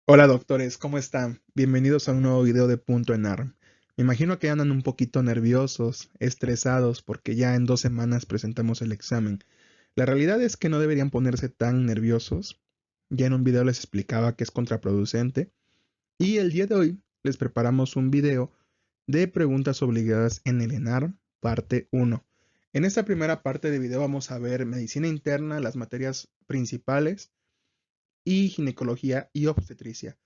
Hola doctores, ¿cómo están? Bienvenidos a un nuevo video de Punto en ARM. Me imagino que andan un poquito nerviosos, estresados, porque ya en 2 semanas presentamos el examen. La realidad es que no deberían ponerse tan nerviosos. Ya en un video les explicaba que es contraproducente. Y el día de hoy les preparamos un video de preguntas obligadas en el ENARM, parte 1. En esta primera parte de video vamos a ver medicina interna, las materias principales, y ginecología y obstetricia.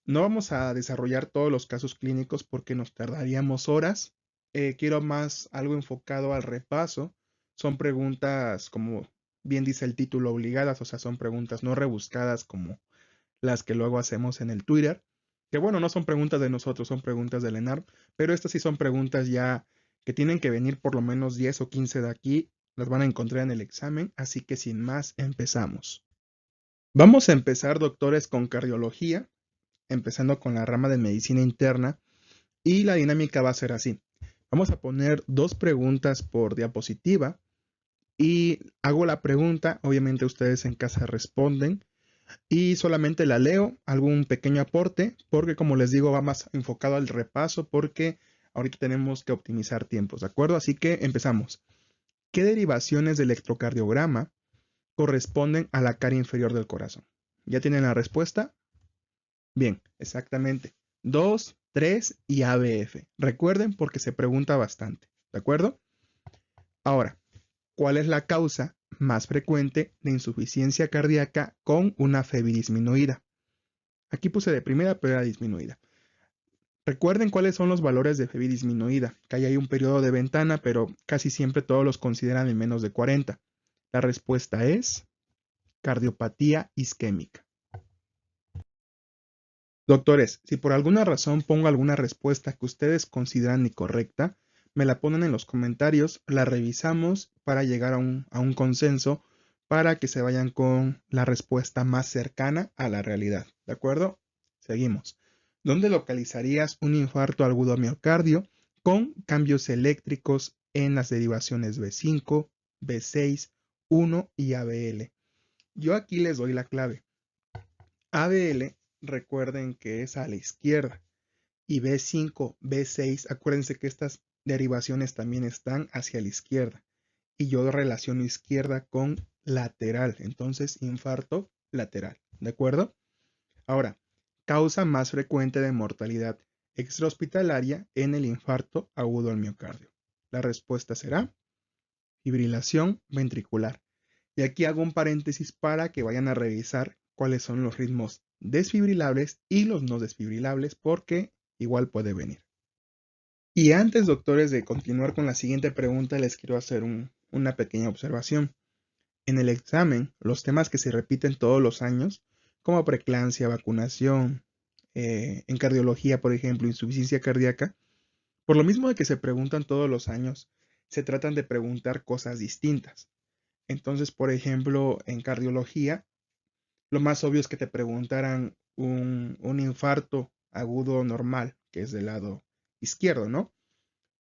No vamos a desarrollar todos los casos clínicos porque nos tardaríamos horas. Quiero más algo enfocado al repaso. Son preguntas, como bien dice el título, obligadas, o sea, son preguntas no rebuscadas como las que luego hacemos en el Twitter. Que bueno, no son preguntas de nosotros, son preguntas del ENARM, pero estas sí son preguntas ya que tienen que venir por lo menos 10 o 15 de aquí. Las van a encontrar en el examen, así que sin más, empezamos. Vamos a empezar, doctores, con cardiología, empezando con la rama de medicina interna, y la dinámica va a ser así. Vamos a poner dos preguntas por diapositiva y hago la pregunta, obviamente ustedes en casa responden y solamente la leo, algún pequeño aporte, porque como les digo va más enfocado al repaso porque ahorita tenemos que optimizar tiempos, ¿de acuerdo? Así que empezamos. ¿Qué derivaciones del electrocardiograma corresponden a la cara inferior del corazón? ¿Ya tienen la respuesta? Bien, exactamente. 2, 3 y ABF. Recuerden porque se pregunta bastante. ¿De acuerdo? Ahora, ¿cuál es la causa más frecuente de insuficiencia cardíaca con una FEBI disminuida? Aquí puse de primera, pero era disminuida. Recuerden cuáles son los valores de FEBI disminuida, que ahí hay un periodo de ventana, pero casi siempre todos los consideran en menos de 40. La respuesta es cardiopatía isquémica. Doctores, si por alguna razón pongo alguna respuesta que ustedes consideran incorrecta, me la ponen en los comentarios, la revisamos para llegar a un consenso para que se vayan con la respuesta más cercana a la realidad. ¿De acuerdo? Seguimos. ¿Dónde localizarías un infarto agudo a miocardio con cambios eléctricos en las derivaciones B5, B6, 1 y ABL? Yo aquí les doy la clave. ABL, recuerden que es a la izquierda. Y B5, B6, acuérdense que estas derivaciones también están hacia la izquierda. Y yo relaciono izquierda con lateral. Entonces, infarto lateral. ¿De acuerdo? Ahora, causa más frecuente de mortalidad extrahospitalaria en el infarto agudo al miocardio. La respuesta será fibrilación ventricular. Y aquí hago un paréntesis para que vayan a revisar cuáles son los ritmos desfibrilables y los no desfibrilables, porque igual puede venir. Y antes, doctores, de continuar con la siguiente pregunta, les quiero hacer una pequeña observación. En el examen, los temas que se repiten todos los años, como preeclampsia, vacunación, en cardiología, por ejemplo, insuficiencia cardíaca, por lo mismo de que se preguntan todos los años, se tratan de preguntar cosas distintas. Entonces, por ejemplo, en cardiología, lo más obvio es que te preguntaran un infarto agudo normal, que es del lado izquierdo, ¿no?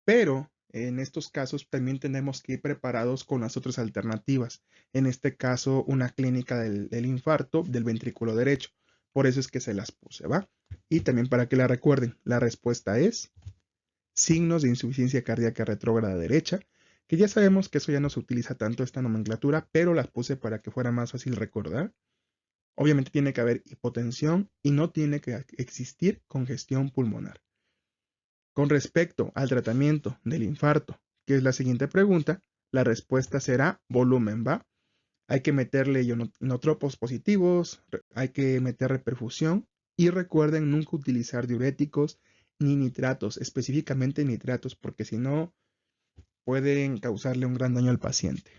Pero en estos casos también tenemos que ir preparados con las otras alternativas. En este caso, una clínica del infarto del ventrículo derecho. Por eso es que se las puse, ¿va? Y también para que la recuerden, la respuesta es signos de insuficiencia cardíaca retrógrada derecha, que ya sabemos que eso ya no se utiliza tanto esta nomenclatura, pero las puse para que fuera más fácil recordar. Obviamente tiene que haber hipotensión y no tiene que existir congestión pulmonar. Con respecto al tratamiento del infarto, que es la siguiente pregunta, la respuesta será volumen, ¿va? Hay que meterle ionotropos positivos, hay que meterle perfusión y recuerden nunca utilizar diuréticos ni nitratos, específicamente nitratos, porque si no pueden causarle un gran daño al paciente.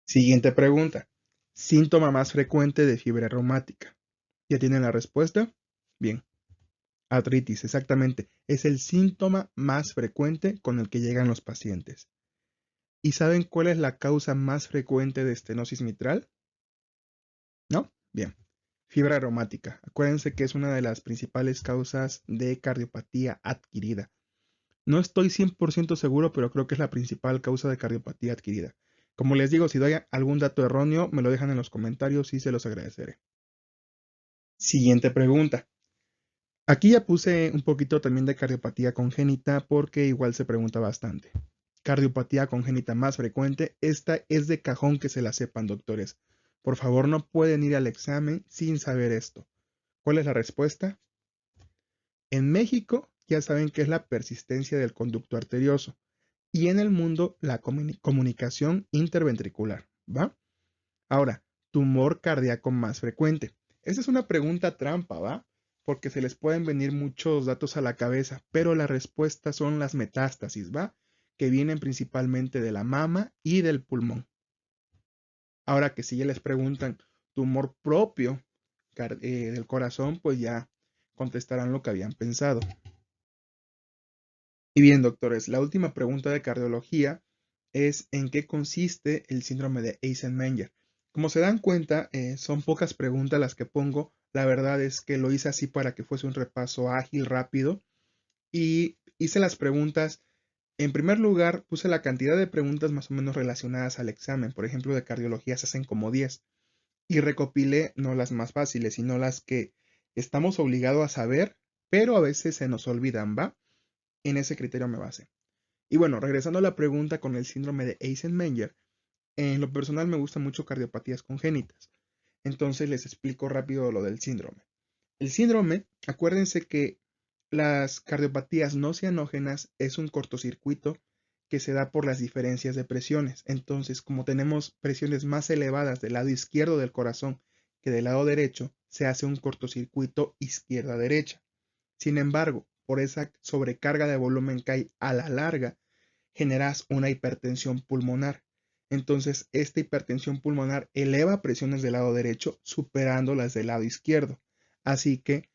Siguiente pregunta. Síntoma más frecuente de fiebre reumática. ¿Ya tienen la respuesta? Bien. Artritis, exactamente. Es el síntoma más frecuente con el que llegan los pacientes. ¿Y saben cuál es la causa más frecuente de estenosis mitral? ¿No? Bien. Fiebre reumática. Acuérdense que es una de las principales causas de cardiopatía adquirida. No estoy 100% seguro, pero creo que es la principal causa de cardiopatía adquirida. Como les digo, si doy algún dato erróneo, me lo dejan en los comentarios y se los agradeceré. Siguiente pregunta. Aquí ya puse un poquito también de cardiopatía congénita porque igual se pregunta bastante. Cardiopatía congénita más frecuente, esta es de cajón que se la sepan, doctores. Por favor, no pueden ir al examen sin saber esto. ¿Cuál es la respuesta? En México ya saben que es la persistencia del conducto arterioso y en el mundo la comunicación interventricular, ¿va? Ahora, tumor cardíaco más frecuente. Esta es una pregunta trampa, ¿va? Porque se les pueden venir muchos datos a la cabeza, pero la respuesta son las metástasis, ¿va? Que vienen principalmente de la mama y del pulmón. Ahora que si ya les preguntan tumor propio del corazón, pues ya contestarán lo que habían pensado. Y bien, doctores, la última pregunta de cardiología es ¿en qué consiste el síndrome de Eisenmenger? Como se dan cuenta, son pocas preguntas las que pongo. La verdad es que lo hice así para que fuese un repaso ágil, rápido. Y hice las preguntas. En primer lugar, puse la cantidad de preguntas más o menos relacionadas al examen. Por ejemplo, de cardiología se hacen como 10. Y recopilé no las más fáciles, sino las que estamos obligados a saber, pero a veces se nos olvidan, ¿va? En ese criterio me basé. Y bueno, regresando a la pregunta con el síndrome de Eisenmenger, en lo personal me gustan mucho cardiopatías congénitas. Entonces les explico rápido lo del síndrome. El síndrome, acuérdense que las cardiopatías no cianógenas es un cortocircuito que se da por las diferencias de presiones. Entonces, como tenemos presiones más elevadas del lado izquierdo del corazón que del lado derecho, se hace un cortocircuito izquierda-derecha. Sin embargo, por esa sobrecarga de volumen que hay a la larga, generas una hipertensión pulmonar. Entonces, esta hipertensión pulmonar eleva presiones del lado derecho, superando las del lado izquierdo. Así que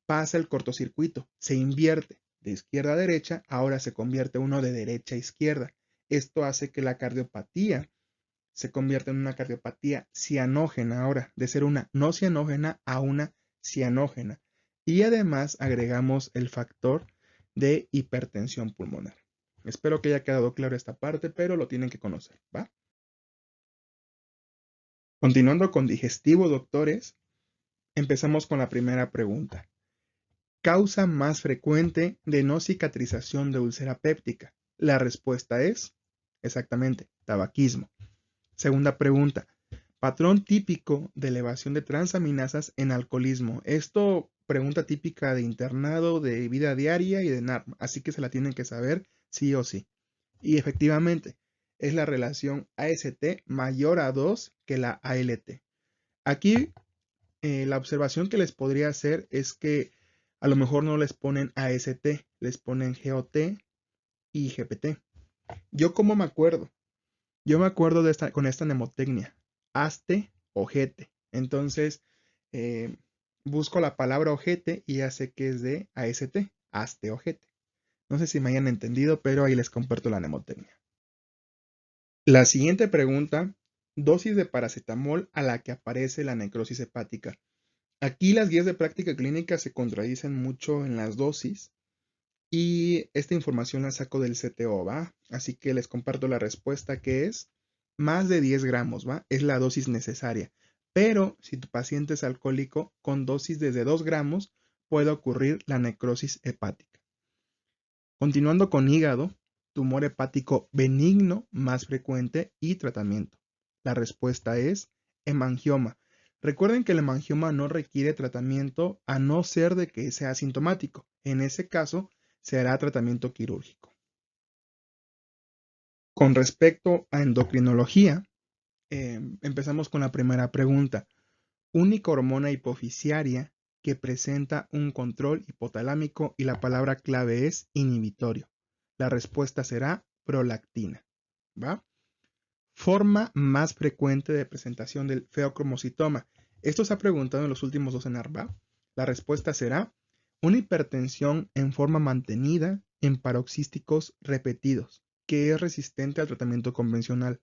pasa el cortocircuito, se invierte de izquierda a derecha, ahora se convierte uno de derecha a izquierda. Esto hace que la cardiopatía se convierta en una cardiopatía cianógena ahora, de ser una no cianógena a una cianógena. Y además agregamos el factor de hipertensión pulmonar. Espero que haya quedado claro esta parte, pero lo tienen que conocer, ¿va? Continuando con digestivo, doctores, empezamos con la primera pregunta. Causa más frecuente de no cicatrización de úlcera péptica. La respuesta es, exactamente, tabaquismo. Segunda pregunta. Patrón típico de elevación de transaminasas en alcoholismo. Esto pregunta típica de internado, de vida diaria y de NARM, así que se la tienen que saber sí o sí. Y efectivamente, es la relación AST mayor a 2 que la ALT. Aquí la observación que les podría hacer es que a lo mejor no les ponen AST, les ponen GOT y GPT. ¿Yo cómo me acuerdo? Yo me acuerdo con esta mnemotecnia, aste, ojete. Entonces, eh, busco la palabra ojete y ya sé que es de AST, aste, ojete. No sé si me hayan entendido, pero ahí les comparto la mnemotecnia. La siguiente pregunta, dosis de paracetamol a la que aparece la necrosis hepática. Aquí las guías de práctica clínica se contradicen mucho en las dosis y esta información la saco del CTO, ¿va? Así que les comparto la respuesta que es más de 10 gramos, ¿va? Es la dosis necesaria. Pero si tu paciente es alcohólico, con dosis desde 2 gramos puede ocurrir la necrosis hepática. Continuando con hígado, tumor hepático benigno más frecuente y tratamiento. La respuesta es hemangioma. Recuerden que el hemangioma no requiere tratamiento a no ser de que sea asintomático. En ese caso, se hará tratamiento quirúrgico. Con respecto a endocrinología, empezamos con la primera pregunta. Única hormona hipofisiaria que presenta un control hipotalámico y la palabra clave es inhibitorio. La respuesta será prolactina. ¿Va? Forma más frecuente de presentación del feocromocitoma. Esto se ha preguntado en los últimos dos en ARBA. La respuesta será una hipertensión en forma mantenida en paroxísticos repetidos, que es resistente al tratamiento convencional.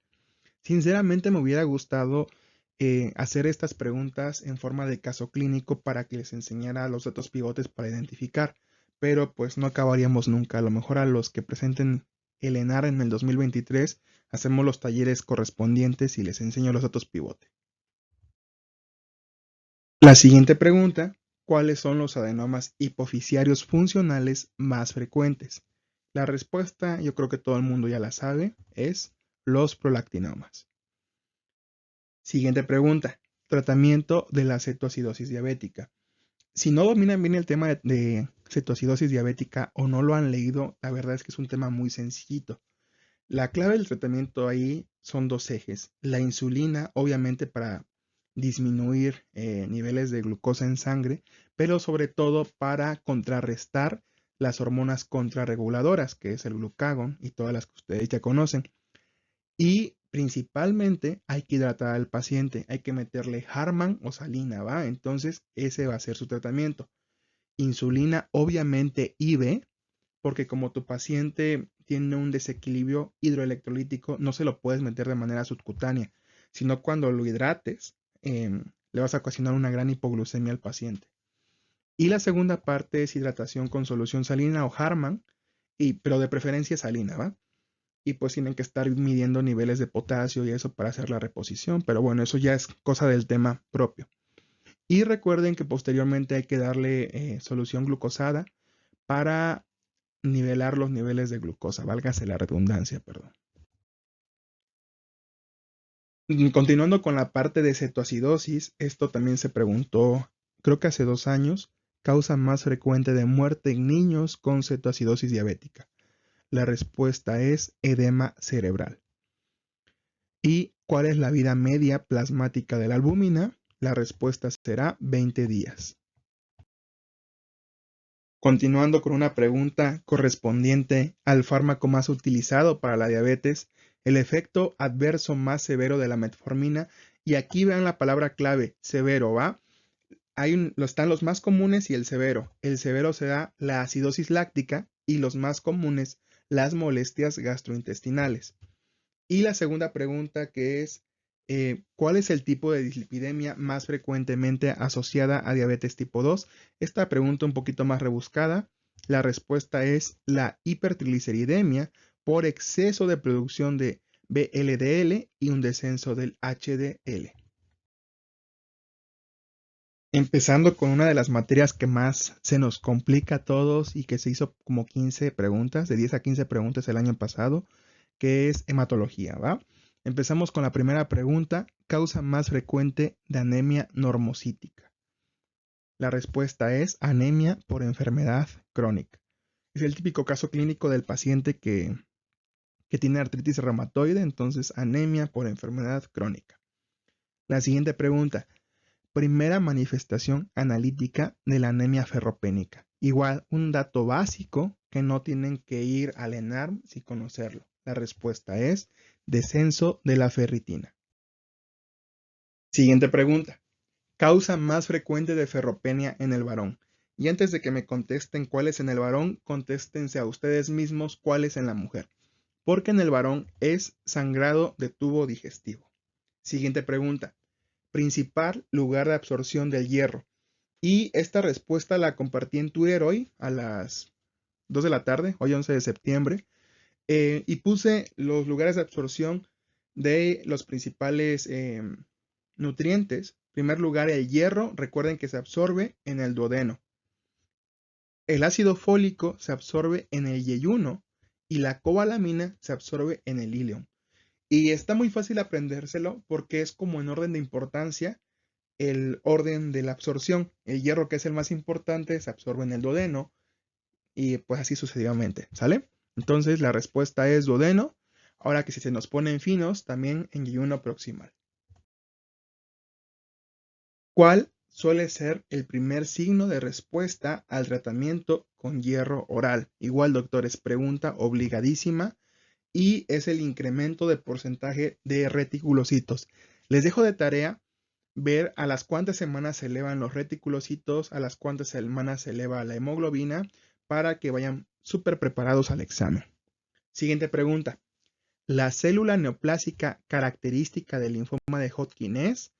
Sinceramente me hubiera gustado hacer estas preguntas en forma de caso clínico para que les enseñara los datos pivotes para identificar, pero pues no acabaríamos nunca. A lo mejor a los que presenten el ENAR en el 2023 hacemos los talleres correspondientes y les enseño los datos pivote. La siguiente pregunta, ¿cuáles son los adenomas hipofisiarios funcionales más frecuentes? La respuesta, yo creo que todo el mundo ya la sabe, es los prolactinomas. Siguiente pregunta, tratamiento de la cetoacidosis diabética. Si no dominan bien el tema de cetoacidosis diabética o no lo han leído, la verdad es que es un tema muy sencillito. La clave del tratamiento ahí son dos ejes. La insulina, obviamente para disminuir niveles de glucosa en sangre, pero sobre todo para contrarrestar las hormonas contrarreguladoras, que es el glucagón y todas las que ustedes ya conocen. Y principalmente hay que hidratar al paciente, hay que meterle Harman o salina, ¿va? Entonces ese va a ser su tratamiento. Insulina, obviamente IV, porque como tu paciente tiene un desequilibrio hidroelectrolítico, no se lo puedes meter de manera subcutánea, sino cuando lo hidrates, le vas a ocasionar una gran hipoglucemia al paciente. Y la segunda parte es hidratación con solución salina o Harman, pero de preferencia salina, ¿va? Y pues tienen que estar midiendo niveles de potasio y eso para hacer la reposición, pero bueno, eso ya es cosa del tema propio. Y recuerden que posteriormente hay que darle solución glucosada para nivelar los niveles de glucosa, válgase la redundancia, perdón. Continuando con la parte de cetoacidosis, esto también se preguntó, creo que hace 2 años, causa más frecuente de muerte en niños con cetoacidosis diabética. La respuesta es edema cerebral. ¿Y cuál es la vida media plasmática de la albúmina? La respuesta será 20 días. Continuando con una pregunta correspondiente al fármaco más utilizado para la diabetes, el efecto adverso más severo de la metformina, y aquí vean la palabra clave, severo, ¿va? Están los más comunes y el severo. El severo será la acidosis láctica y los más comunes, las molestias gastrointestinales. Y la segunda pregunta que es, ¿cuál es el tipo de dislipidemia más frecuentemente asociada a diabetes tipo 2? Esta pregunta un poquito más rebuscada. La respuesta es la hipertrigliceridemia por exceso de producción de VLDL y un descenso del HDL. Empezando con una de las materias que más se nos complica a todos y que se hizo como 15 preguntas, de 10 a 15 preguntas el año pasado, que es hematología, ¿va? Empezamos con la primera pregunta, causa más frecuente de anemia normocítica. La respuesta es anemia por enfermedad crónica. Es el típico caso clínico del paciente que tiene artritis reumatoide, entonces anemia por enfermedad crónica. La siguiente pregunta, primera manifestación analítica de la anemia ferropénica. Igual, un dato básico que no tienen que ir al ENARM sin conocerlo. La respuesta es descenso de la ferritina. Siguiente pregunta. Causa más frecuente de ferropenia en el varón. Y antes de que me contesten cuál es en el varón, contéstense a ustedes mismos cuál es en la mujer. Porque en el varón es sangrado de tubo digestivo. Siguiente pregunta. Principal lugar de absorción del hierro. Y esta respuesta la compartí en Twitter hoy a las 2 de la tarde, hoy 11 de septiembre, y puse los lugares de absorción de los principales nutrientes. En primer lugar, el hierro, recuerden que se absorbe en el duodeno. El ácido fólico se absorbe en el yeyuno y la cobalamina se absorbe en el ileum. Y está muy fácil aprendérselo porque es como en orden de importancia el orden de la absorción. El hierro, que es el más importante, se absorbe en el duodeno y pues así sucesivamente, ¿sale? Entonces la respuesta es duodeno. Ahora que si se nos ponen finos, también en yeyuno proximal. ¿Cuál suele ser el primer signo de respuesta al tratamiento con hierro oral? Igual, doctores, pregunta obligadísima y es el incremento de porcentaje de reticulocitos. Les dejo de tarea ver a las cuántas semanas se elevan los reticulocitos, a las cuántas semanas se eleva la hemoglobina, para que vayan súper preparados al examen. Siguiente pregunta. ¿La célula neoplásica característica del linfoma de Hodgkin es?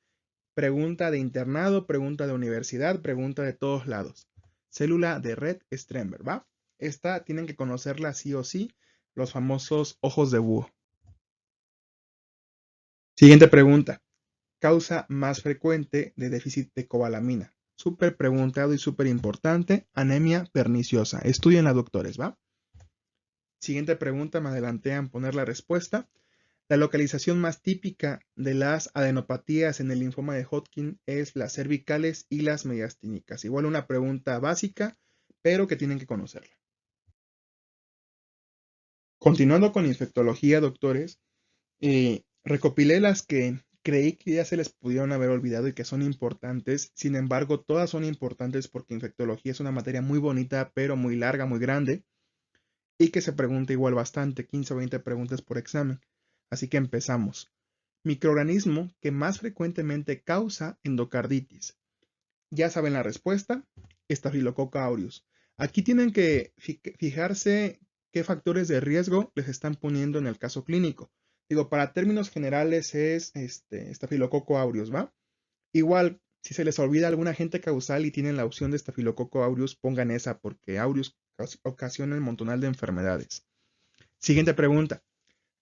Pregunta de internado, pregunta de universidad, pregunta de todos lados. Célula de Red Stremberg, ¿va? Esta tienen que conocerla sí o sí, los famosos ojos de búho. Siguiente pregunta. causa más frecuente de déficit de cobalamina. Súper preguntado y súper importante, anemia perniciosa. Estudienla, doctores, ¿va? Siguiente pregunta, me adelanté en poner la respuesta. La localización más típica de las adenopatías en el linfoma de Hodgkin es las cervicales y las mediastínicas. Igual una pregunta básica, pero que tienen que conocerla. Continuando con infectología, doctores, recopilé las que creí que ya se les pudieron haber olvidado y que son importantes. Sin embargo, todas son importantes porque infectología es una materia muy bonita, pero muy larga, muy grande, y que se pregunta igual bastante, 15 o 20 preguntas por examen. Así que empezamos. Microorganismo que más frecuentemente causa endocarditis. Ya saben la respuesta, Staphylococcus aureus. Aquí tienen que fijarse qué factores de riesgo les están poniendo en el caso clínico. Digo, para términos generales es Staphylococcus aureus, ¿va? Igual, si se les olvida algún agente causal y tienen la opción de Staphylococcus aureus, pongan esa porque aureus ocasiona un montonal de enfermedades. Siguiente pregunta.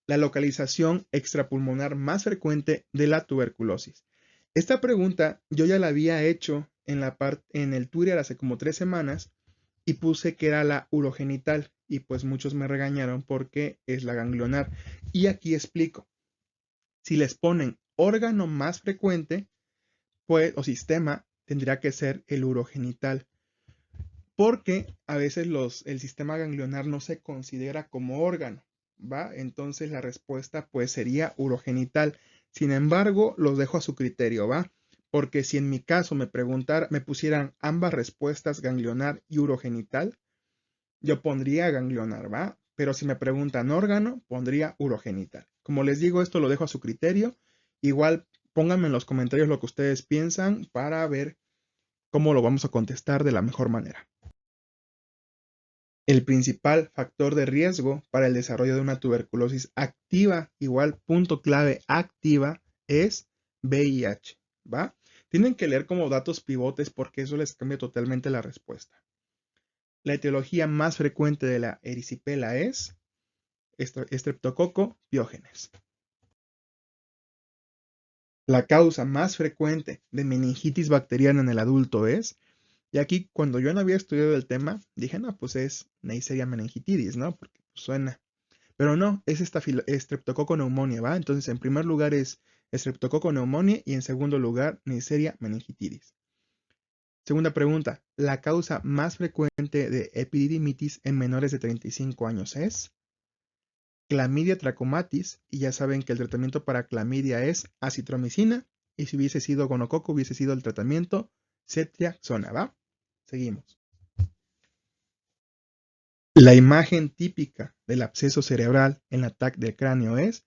La localización extrapulmonar más frecuente de la tuberculosis. Esta pregunta yo ya la había hecho en el Twitter hace como 3 semanas y puse que era la urogenital y pues muchos me regañaron porque es la ganglionar. Y aquí explico. Si les ponen órgano más frecuente, pues, o sistema, tendría que ser el urogenital. Porque a veces el sistema ganglionar no se considera como órgano, ¿va? Entonces la respuesta pues sería urogenital. Sin embargo, los dejo a su criterio, ¿va? Porque si en mi caso me pusieran ambas respuestas, ganglionar y urogenital, yo pondría ganglionar, ¿va? Pero si me preguntan órgano, pondría urogenital. Como les digo, esto lo dejo a su criterio. Igual pónganme en los comentarios lo que ustedes piensan para ver cómo lo vamos a contestar de la mejor manera. El principal factor de riesgo para el desarrollo de una tuberculosis activa, igual punto clave activa, es VIH, ¿va? Tienen que leer como datos pivotes porque eso les cambia totalmente la respuesta. La etiología más frecuente de la erisipela es Streptococo pyogenes. La causa más frecuente de meningitis bacteriana en el adulto es, y aquí cuando yo no había estudiado el tema, dije, no, pues es Neisseria meningitidis, ¿no? Porque suena. Pero no, es esta Streptococo pneumonia, ¿va? Entonces, en primer lugar es Streptococo pneumonia y en segundo lugar Neisseria meningitidis. Segunda pregunta, ¿la causa más frecuente de epididimitis en menores de 35 años es? Clamidia trachomatis, y ya saben que el tratamiento para clamidia es acitromicina, y si hubiese sido gonococo hubiese sido el tratamiento ceftriaxona, ¿va? Seguimos. La imagen típica del absceso cerebral en la TAC del cráneo es,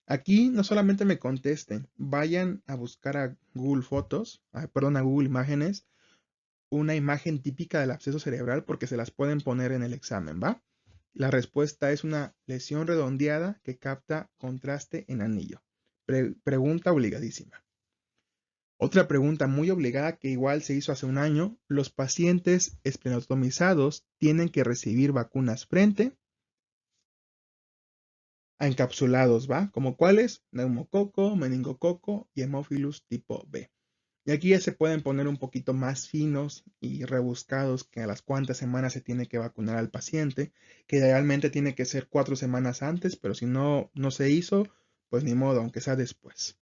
aquí no solamente me contesten, vayan a buscar a Google Fotos, a Google Imágenes, una imagen típica del absceso cerebral porque se las pueden poner en el examen, ¿va? La respuesta es una lesión redondeada que capta contraste en anillo. Pregunta obligadísima. Otra pregunta muy obligada que igual se hizo hace un año, ¿los pacientes esplenotomizados tienen que recibir vacunas frente a encapsulados, ¿va? ¿Como cuáles? Neumococo, meningococo y hemófilus tipo B. Y aquí ya se pueden poner un poquito más finos y rebuscados que a las cuantas semanas se tiene que vacunar al paciente, que idealmente tiene que ser 4 semanas antes, pero si no se hizo, pues ni modo, aunque sea después.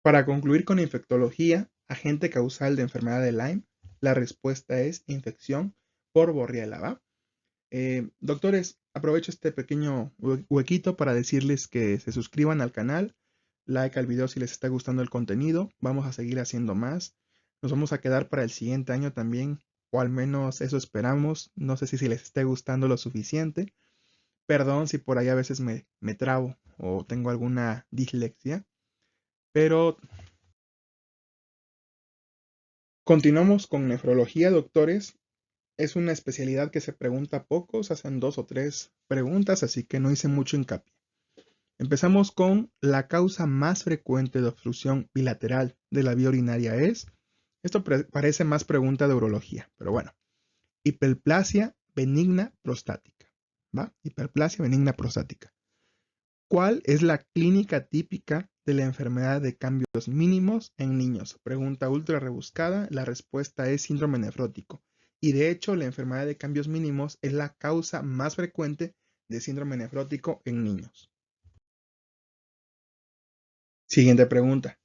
Para concluir con infectología, agente causal de enfermedad de Lyme, la respuesta es infección por Borrelia, ¿va? Doctores, aprovecho este pequeño huequito para decirles que se suscriban al canal, like al video si les está gustando el contenido, vamos a seguir haciendo más, nos vamos a quedar para el siguiente año también, o al menos eso esperamos, no sé si les esté gustando lo suficiente, perdón si por ahí a veces me trabo o tengo alguna dislexia, pero continuamos con nefrología, doctores. Es una especialidad que se pregunta poco, se hacen 2 o 3 preguntas, así que no hice mucho hincapié. Empezamos con la causa más frecuente de obstrucción bilateral de la vía urinaria es, esto parece más pregunta de urología, pero bueno, hiperplasia benigna prostática, ¿va? Hiperplasia benigna prostática. ¿Cuál es la clínica típica de la enfermedad de cambios mínimos en niños? Pregunta ultra rebuscada. La respuesta es síndrome nefrótico. Y de hecho, la enfermedad de cambios mínimos es la causa más frecuente de síndrome nefrótico en niños. Siguiente pregunta.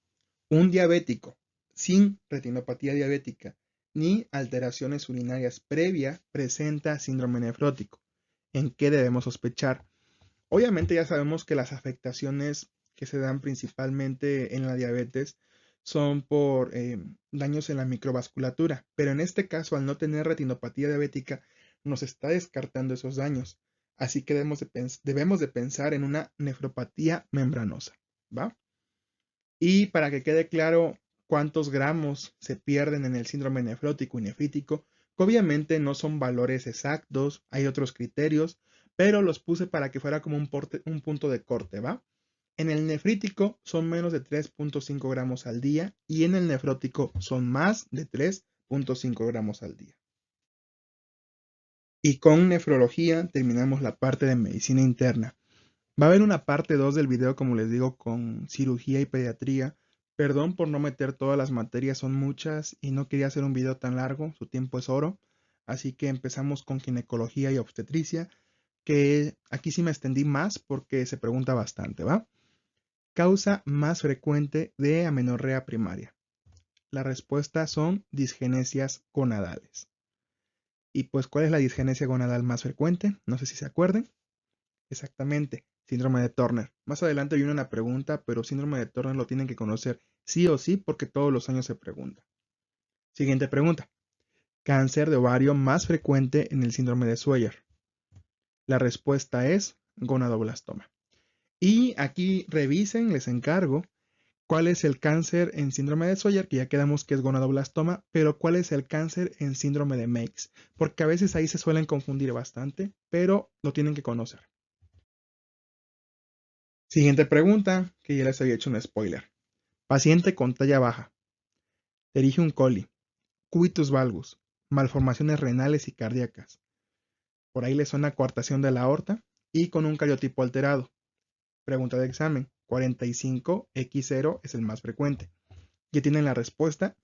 Un diabético sin retinopatía diabética ni alteraciones urinarias previas presenta síndrome nefrótico. ¿En qué debemos sospechar? Obviamente ya sabemos que las afectaciones que se dan principalmente en la diabetes son por daños en la microvasculatura, pero en este caso, al no tener retinopatía diabética, nos está descartando esos daños. Así que debemos de pensar en una nefropatía membranosa, ¿va? Y para que quede claro cuántos gramos se pierden en el síndrome nefrótico y nefrítico, que obviamente no son valores exactos, hay otros criterios, pero los puse para que fuera como un punto de corte, ¿va? En el nefrítico son menos de 3.5 gramos al día y en el nefrótico son más de 3.5 gramos al día. Y con nefrología terminamos la parte de medicina interna. Va a haber una parte 2 del video, como les digo, con cirugía y pediatría. Perdón por no meter todas las materias, son muchas y no quería hacer un video tan largo, su tiempo es oro. Así que empezamos con ginecología y obstetricia, que aquí sí me extendí más porque se pregunta bastante, ¿va? Causa más frecuente de amenorrea primaria. La respuesta son disgenesias gonadales. Y pues, ¿cuál es la disgenesia gonadal más frecuente? No sé si se acuerden. Exactamente, síndrome de Turner. Más adelante viene una pregunta, pero síndrome de Turner lo tienen que conocer sí o sí porque todos los años se pregunta. Siguiente pregunta. Cáncer de ovario más frecuente en el síndrome de Swyer. La respuesta es gonadoblastoma. Y aquí revisen, les encargo, cuál es el cáncer en síndrome de Swyer, que ya quedamos que es gonadoblastoma, pero cuál es el cáncer en síndrome de Meigs, porque a veces ahí se suelen confundir bastante, pero lo tienen que conocer. Siguiente pregunta, que ya les había hecho un spoiler. Paciente con talla baja, Pterigium coli, cubitus valgus, malformaciones renales y cardíacas. Por ahí le suena coartación de la aorta y con un cariotipo alterado. Pregunta de examen, 45X0 es el más frecuente. ¿Ya tienen la respuesta?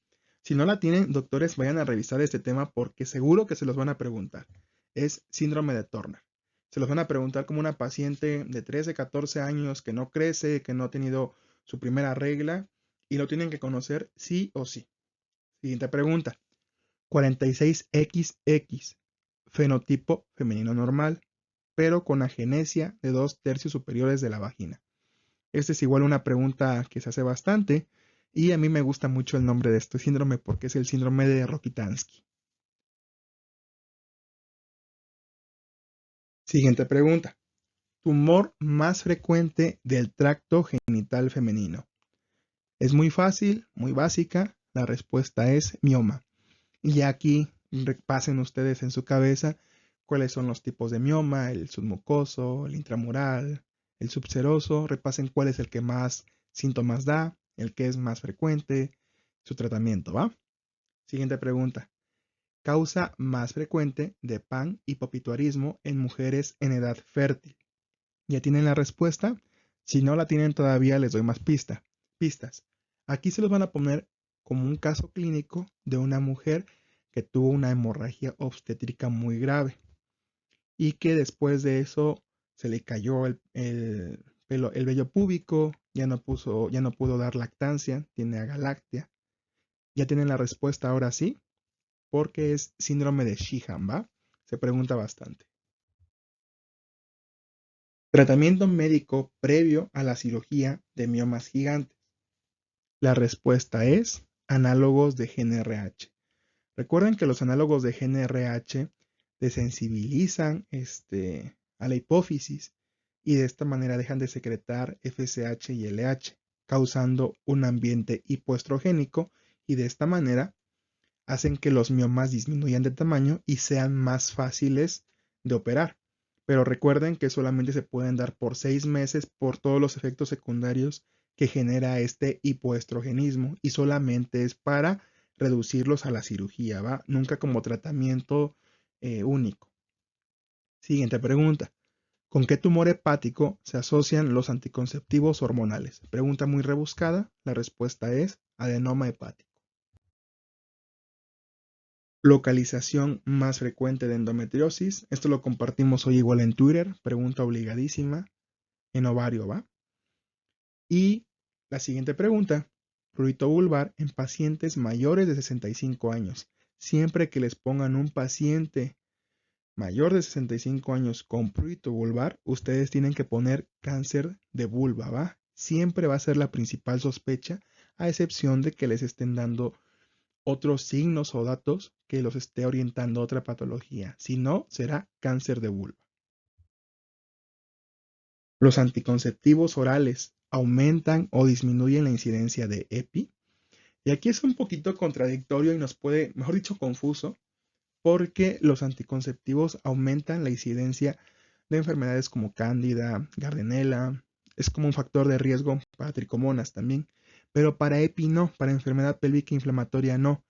Si no la tienen, doctores, vayan a revisar este tema porque seguro que se los van a preguntar. Es síndrome de Turner. Se los van a preguntar como una paciente de 13, 14 años que no crece, que no ha tenido su primera regla y lo tienen que conocer sí o sí. Siguiente pregunta. 46XX, fenotipo femenino normal, pero con agenesia de 2/3 superiores de la vagina. Esta es igual una pregunta que se hace bastante y a mí me gusta mucho el nombre de este síndrome porque es el síndrome de Rokitansky. Siguiente pregunta. Tumor más frecuente del tracto genital femenino. Es muy fácil, muy básica. La respuesta es mioma. Y aquí repasen ustedes en su cabeza cuáles son los tipos de mioma, el submucoso, el intramural, el subseroso. Repasen cuál es el que más síntomas da, el que es más frecuente, su tratamiento, ¿va? Siguiente pregunta. Causa más frecuente de panhipopituarismo en mujeres en edad fértil. ¿Ya tienen la respuesta? Si no la tienen todavía, les doy más pistas. Aquí se los van a poner como un caso clínico de una mujer que tuvo una hemorragia obstétrica muy grave y que después de eso se le cayó el vello púbico, ya no pudo dar lactancia, tiene agalactia. ¿Ya tienen la respuesta ahora sí? Porque es síndrome de Sheehan, ¿va? Se pregunta bastante. Tratamiento médico previo a la cirugía de miomas gigantes. La respuesta es análogos de GnRH. Recuerden que los análogos de GnRH desensibilizan a la hipófisis y de esta manera dejan de secretar FSH y LH, causando un ambiente hipoestrogénico y de esta manera hacen que los miomas disminuyan de tamaño y sean más fáciles de operar. Pero recuerden que solamente se pueden dar por 6 meses por todos los efectos secundarios que genera este hipoestrogenismo y solamente es para reducirlos a la cirugía, ¿va? Nunca como tratamiento único. Siguiente pregunta. ¿Con qué tumor hepático se asocian los anticonceptivos hormonales? Pregunta muy rebuscada. La respuesta es adenoma hepático. Localización más frecuente de endometriosis. Esto lo compartimos hoy igual en Twitter. Pregunta obligadísima. En ovario, ¿va? Y la siguiente pregunta. Prurito vulvar en pacientes mayores de 65 años. Siempre que les pongan un paciente mayor de 65 años con prurito vulvar, ustedes tienen que poner cáncer de vulva, ¿va? Siempre va a ser la principal sospecha, a excepción de que les estén dando otros signos o datos que los esté orientando a otra patología. Si no, será cáncer de vulva. Los anticonceptivos orales aumentan o disminuyen la incidencia de EPI. Y aquí es un poquito contradictorio y nos puede, mejor dicho, confuso, porque los anticonceptivos aumentan la incidencia de enfermedades como Cándida, Gardnerella, es como un factor de riesgo para tricomonas también, pero para EPI no, para enfermedad pélvica inflamatoria no,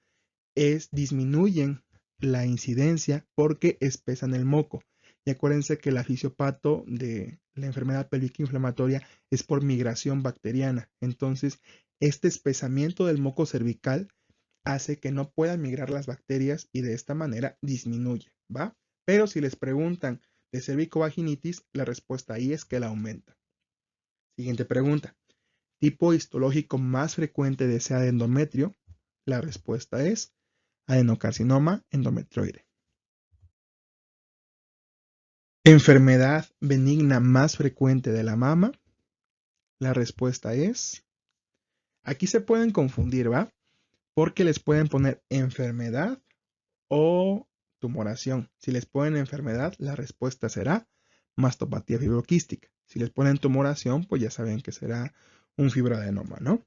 disminuyen la incidencia porque espesan el moco. Y acuérdense que la fisiopato de la enfermedad pélvica inflamatoria es por migración bacteriana. Entonces, este espesamiento del moco cervical hace que no puedan migrar las bacterias y de esta manera disminuye, ¿va? Pero si les preguntan de cervicovaginitis, la respuesta ahí es que la aumenta. Siguiente pregunta. ¿Tipo histológico más frecuente de ese endometrio? La respuesta es adenocarcinoma endometrioide. ¿Enfermedad benigna más frecuente de la mama? La respuesta es, aquí se pueden confundir, ¿va? Porque les pueden poner enfermedad o tumoración. Si les ponen enfermedad, la respuesta será mastopatía fibroquística. Si les ponen tumoración, pues ya saben que será un fibroadenoma, ¿no?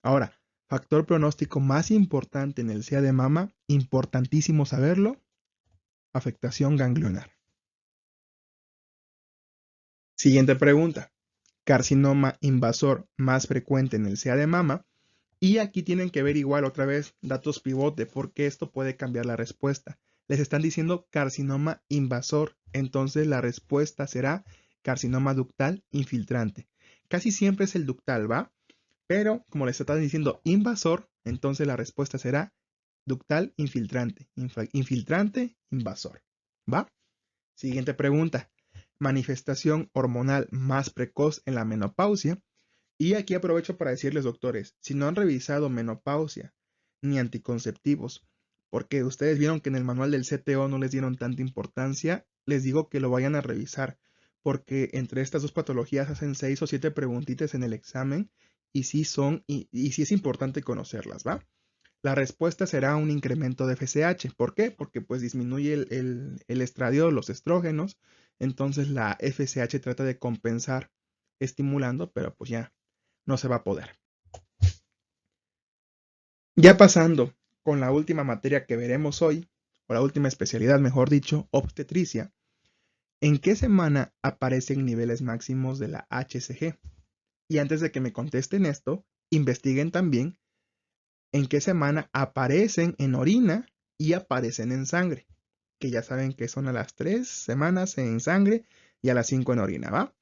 Ahora, factor pronóstico más importante en el SIA de mama, importantísimo saberlo, afectación ganglionar. Siguiente pregunta. Carcinoma invasor más frecuente en el SIA de mama. Y aquí tienen que ver igual otra vez datos pivote porque esto puede cambiar la respuesta. Les están diciendo carcinoma invasor, entonces la respuesta será carcinoma ductal infiltrante. Casi siempre es el ductal, ¿va? Pero como les están diciendo invasor, entonces la respuesta será ductal infiltrante. Infiltrante, invasor, ¿va? Siguiente pregunta. Manifestación hormonal más precoz en la menopausia. Y aquí aprovecho para decirles, doctores, si no han revisado menopausia ni anticonceptivos, porque ustedes vieron que en el manual del CTO no les dieron tanta importancia, les digo que lo vayan a revisar, porque entre estas dos patologías hacen 6 o 7 preguntitas en el examen y sí sí es importante conocerlas, ¿va? La respuesta será un incremento de FSH. ¿Por qué? Porque pues disminuye el estradiol, los estrógenos, entonces la FSH trata de compensar estimulando, pero pues ya no se va a poder. Ya pasando con la última materia que veremos hoy, o la última especialidad, mejor dicho, obstetricia, ¿en qué semana aparecen niveles máximos de la HCG? Y antes de que me contesten esto, investiguen también en qué semana aparecen en orina y aparecen en sangre, que ya saben que son a las 3 semanas en sangre y a las 5 en orina, ¿va?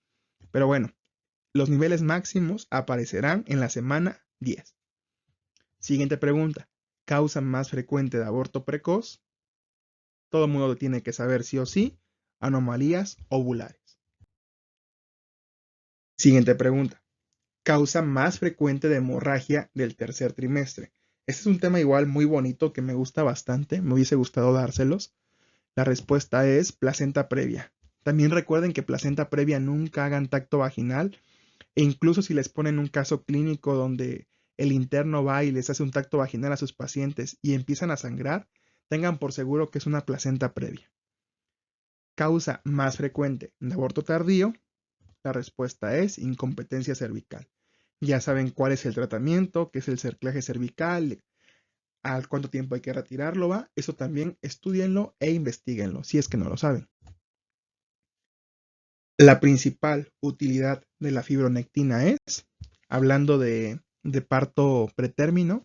Pero bueno, los niveles máximos aparecerán en la semana 10. Siguiente pregunta. ¿Causa más frecuente de aborto precoz? Todo el mundo lo tiene que saber sí o sí. Anomalías ovulares. Siguiente pregunta. ¿Causa más frecuente de hemorragia del tercer trimestre? Este es un tema igual muy bonito que me gusta bastante. Me hubiese gustado dárselos. La respuesta es placenta previa. También recuerden que placenta previa nunca hagan tacto vaginal. E incluso si les ponen un caso clínico donde el interno va y les hace un tacto vaginal a sus pacientes y empiezan a sangrar, tengan por seguro que es una placenta previa. Causa más frecuente de aborto tardío, la respuesta es incompetencia cervical. Ya saben cuál es el tratamiento, qué es el cerclaje cervical, al cuánto tiempo hay que retirarlo, va. Eso también estudienlo e investiguenlo, si es que no lo saben. La principal utilidad de la fibronectina es, hablando de parto pretérmino,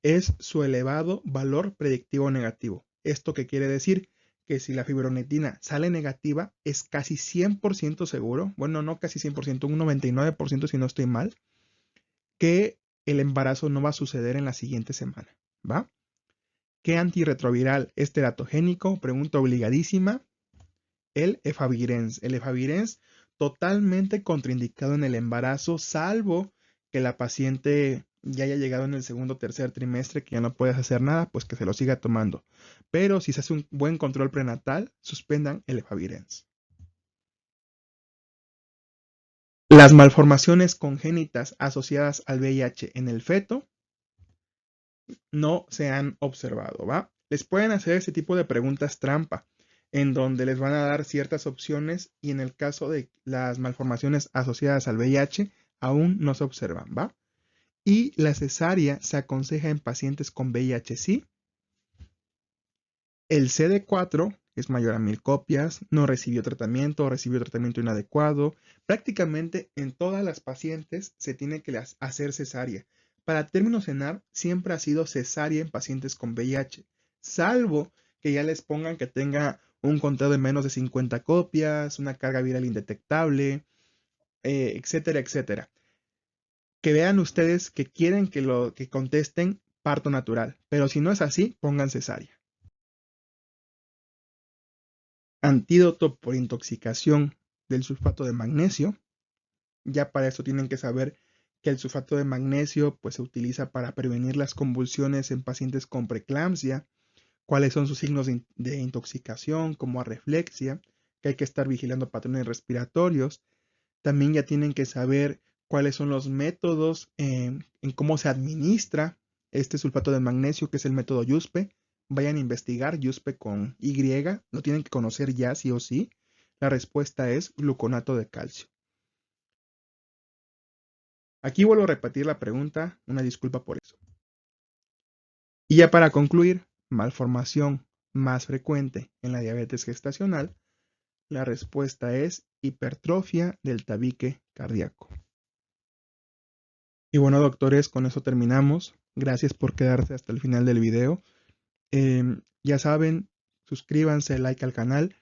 es su elevado valor predictivo negativo. ¿Esto qué quiere decir? que si la fibronectina sale negativa, es casi 100% seguro, bueno, no casi 100%, un 99% si no estoy mal, que el embarazo no va a suceder en la siguiente semana, ¿va? ¿Qué antirretroviral es teratogénico? Pregunta obligadísima. El efavirenz. El efavirenz totalmente contraindicado en el embarazo, salvo que la paciente ya haya llegado en el segundo o tercer trimestre, que ya no puedes hacer nada, pues que se lo siga tomando. Pero si se hace un buen control prenatal, suspendan el efavirenz. Las malformaciones congénitas asociadas al VIH en el feto no se han observado, ¿va? Les pueden hacer este tipo de preguntas trampa, en donde les van a dar ciertas opciones y en el caso de las malformaciones asociadas al VIH aún no se observan, ¿va? Y la cesárea se aconseja en pacientes con VIH sí. El CD4 es mayor a 1000 copias, no recibió tratamiento o recibió tratamiento inadecuado. Prácticamente en todas las pacientes se tiene que hacer cesárea. Para términos ENAR siempre ha sido cesárea en pacientes con VIH, salvo que ya les pongan que tenga un conteo de menos de 50 copias, una carga viral indetectable, etcétera, etcétera. Que vean ustedes que quieren que contesten parto natural, pero si no es así, pongan cesárea. Antídoto por intoxicación del sulfato de magnesio. Ya para esto tienen que saber que el sulfato de magnesio pues, se utiliza para prevenir las convulsiones en pacientes con preeclampsia, cuáles son sus signos de intoxicación como arreflexia, que hay que estar vigilando patrones respiratorios. También ya tienen que saber cuáles son los métodos en cómo se administra este sulfato de magnesio, que es el método YUSPE. Vayan a investigar YUSPE con Y, lo tienen que conocer ya sí o sí. La respuesta es gluconato de calcio. Aquí vuelvo a repetir la pregunta, una disculpa por eso. Y ya para concluir, malformación más frecuente en la diabetes gestacional, la respuesta es hipertrofia del tabique cardíaco. Y bueno, doctores, con eso terminamos. Gracias por quedarse hasta el final del video. Ya saben, suscríbanse, like al canal.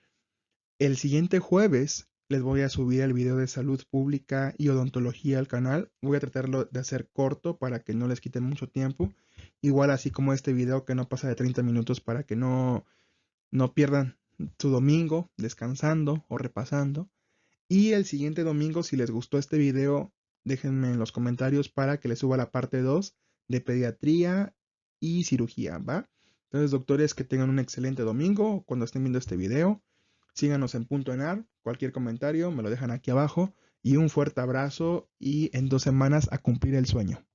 El siguiente jueves les voy a subir el video de salud pública y odontología al canal. Voy a tratarlo de hacer corto para que no les quite mucho tiempo. Igual así como este video que no pasa de 30 minutos para que no pierdan su domingo descansando o repasando. Y el siguiente domingo, si les gustó este video, déjenme en los comentarios para que les suba la parte 2 de pediatría y cirugía, ¿va? Entonces, doctores, que tengan un excelente domingo cuando estén viendo este video. Síganos en Punto Enar. Cualquier comentario me lo dejan aquí abajo. Y un fuerte abrazo y en 2 semanas a cumplir el sueño.